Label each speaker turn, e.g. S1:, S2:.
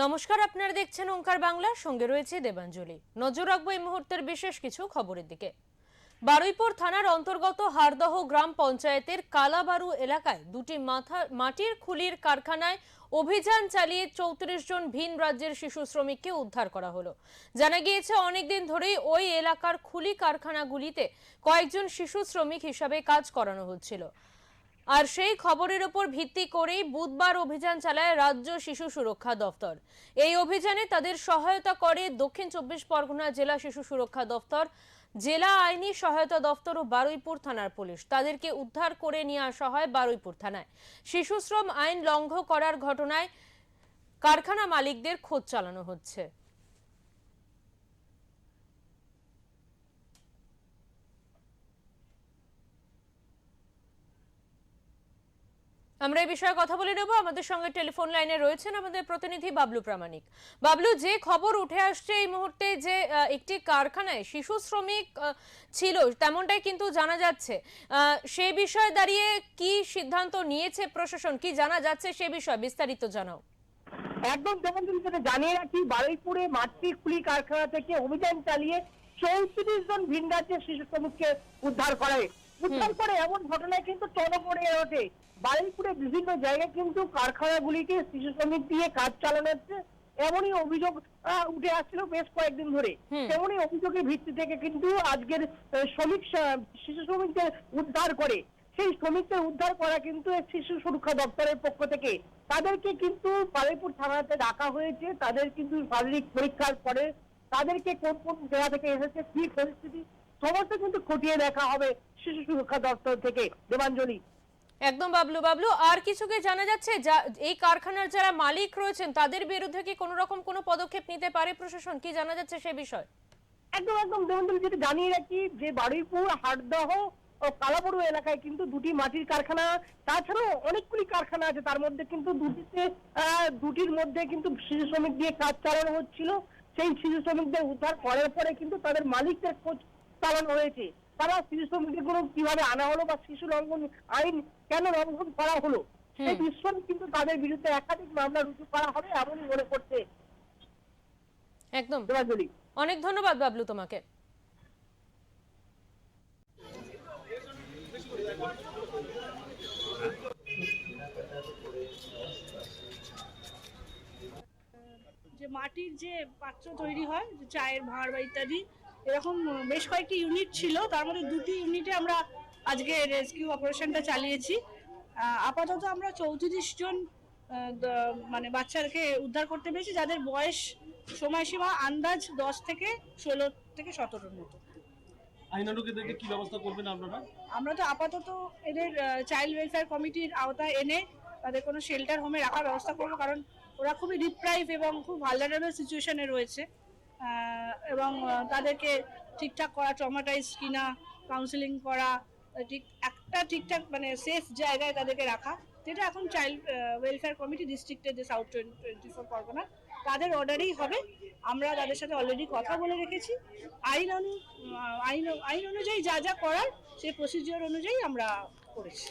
S1: নমস্কার, আপনারা দেখছেন ওঙ্কার বাংলা, সঙ্গে রয়েছে দেবাঞ্জলি। নজর রাখবো এই মুহূর্তের বিশেষ কিছু খবরের দিকে। বারুইপুর থানার অন্তর্গত হারদহ গ্রাম পঞ্চায়েতের কালাবারু এলাকায় দুটি মাটির খুলির কারখানায় অভিযান চালিয়ে 34 জন ভিন রাজ্যের শিশু শ্রমিককে উদ্ধার করা হলো। জানা গিয়েছে অনেকদিন ধরেই ওই এলাকার খুলি কারখানাগুলিতে কয়েকজন শিশু শ্রমিক হিসাবে কাজ করানো হচ্ছিল। আর সেই খবরের উপর ভিত্তি করেই বুধবার অভিযান চালায় রাজ্য শিশু সুরক্ষা দফতর। এই অভিযানে তাদের সহায়তা করে দক্ষিণ 24 পরগনা জেলা শিশু সুরক্ষা দফতর, জেলা আইনি সহায়তা দফতর ও বারুইপুর থানার পুলিশ। তাদেরকে উদ্ধার করে নিয়ে আসা হয় বারুইপুর থানায়। শিশু শ্রম আইন লঙ্ঘন করার ঘটনায় কারখানা মালিকদের খোঁজ চালানো হচ্ছে। আমরা এই বিষয়ে কথা বলে নেব। আমাদের সঙ্গে টেলিফোন লাইনে রয়েছেন আমাদের প্রতিনিধি বাবলু প্রামাণিক। বাবলু, যে খবর উঠে আসছে এই মুহূর্তে যে একটি কারখানায় শিশু শ্রমিক ছিল তেমনটাই কিন্তু জানা যাচ্ছে, সেই বিষয়ে দাঁড়িয়ে কি সিদ্ধান্ত নিয়েছে প্রশাসন, কি জানা যাচ্ছে সে বিষয়ে বিস্তারিত জানাও।
S2: একদম যেমন যেটা জানিয়ে রাখি, বারুইপুরে মাটির খুলি কারখানা থেকে অভিযান চালিয়ে 34 জন ভিন রাজ্যের শিশু শ্রমিককে উদ্ধার করে এমন ঘটনায় কিন্তু টনক নড়ে ওঠে। বারুইপুরে বিভিন্ন জায়গায় কিন্তু কারখানাগুলিকে শিশু শ্রমিক দিয়ে কাজ চালানো হচ্ছে, এমনই অভিযোগ উঠে আসছিল বেশ কয়েকদিন ধরে। তেমনই অভিযোগের ভিত্তি থেকে কিন্তু আজকের শিশু শ্রমিকদের উদ্ধার করে। সেই শ্রমিকদের উদ্ধার করা কিন্তু শিশু সুরক্ষা দপ্তরের পক্ষ থেকে তাদেরকে কিন্তু বারুইপুর থানাতে ডাকা হয়েছে। তাদের কিন্তু শারীরিক পরীক্ষার পরে তাদেরকে কোন কোন জায়গা থেকে এসেছে, কি পরিস্থিতি, সমস্ত কিন্তু খতিয়ে দেখা হবে শিশু সুরক্ষা দপ্তর থেকে। দেবাঞ্জলি।
S1: একদম বাবলু, আর কিছু কি জানা যাচ্ছে? এই কারখানার যারা মালিক রয়েছেন তাদের বিরুদ্ধে কি কোনো রকম কোনো পদক্ষেপ নিতে পারে প্রশাসন, কি জানা যাচ্ছে সে বিষয়?
S2: একদম দেবাঞ্জলি, যেটা জানিয়ে রাখি যে বারুইপুর হাটদহ ও কালাবড়ু এলাকায় কিন্তু দুটি মাটির কারখানা, তাছাড়াও অনেকগুলি কারখানা আছে। তার মধ্যে কিন্তু দুটির মধ্যে কিন্তু শিশু শ্রমিক দিয়ে কাজ চালানো হচ্ছিল। সেই শিশু শ্রমিকদের উদ্ধার করার পরে কিন্তু তাদের মালিকদের খোঁজ চালানো হয়েছে। তারা শিশু শ্রমিকদের কোনো কিভাবে আনা হলো বা শিশু লঙ্ঘন আইন কেন লঙ্ঘন করা হলো সেই বিষয়ে কিন্তু তাদের বিরুদ্ধে একাধিক মামলা রুজু করা হবে এমনই মনে করছে।
S1: একদম,
S2: দেবাঞ্জলি।
S1: অনেক ধন্যবাদ বাবলু তোমাকে।
S3: যে মাটির যে পাত্র তৈরি হয়, যে চায়ের ভাঁড় বা ইত্যাদি, এরকম বেশ কয়েকটি ইউনিট ছিল। তার মধ্যে দুটি ইউনিটে আমরা আজকে রেস্কিউ অপারেশনটা চালিয়েছি। আপাতত আমরা 34 জন মানে বাচ্চাকে উদ্ধার করতে পেরেছি, যাদের বয়স সময়সীমা আন্দাজ 10 থেকে 16 থেকে 17-র মতো।
S4: আইনানুগ এদেরকে কি ব্যবস্থা করবেন আপনারা?
S3: আমরা তো আপাতত এদের চাইল্ড ওয়েলফেয়ার কমিটির আওতায় এনে তাদের কোনো শেল্টার হোমে রাখার ব্যবস্থা করবো, কারণ ওরা খুবই ডিপ্রাইভ এবং খুব ভালনারেবল সিচুয়েশনে রয়েছে। এবং তাদেরকে ঠিকঠাক করা, ট্রমাটাইজ কিনা, কাউন্সেলিং করা, ঠিকঠাক মানে সেফ জায়গায় তাদেরকে রাখা, যেটা এখন চাইল্ড ওয়েলফেয়ার কমিটি ডিস্ট্রিক্টের যে সাউথ 24 পরগনা তাদের অর্ডারেই হবে। আমরা তাদের সাথে অলরেডি কথা বলে রেখেছি। আইন অনুযায়ী যা করার সেই প্রসিজিওর অনুযায়ী আমরা করেছি।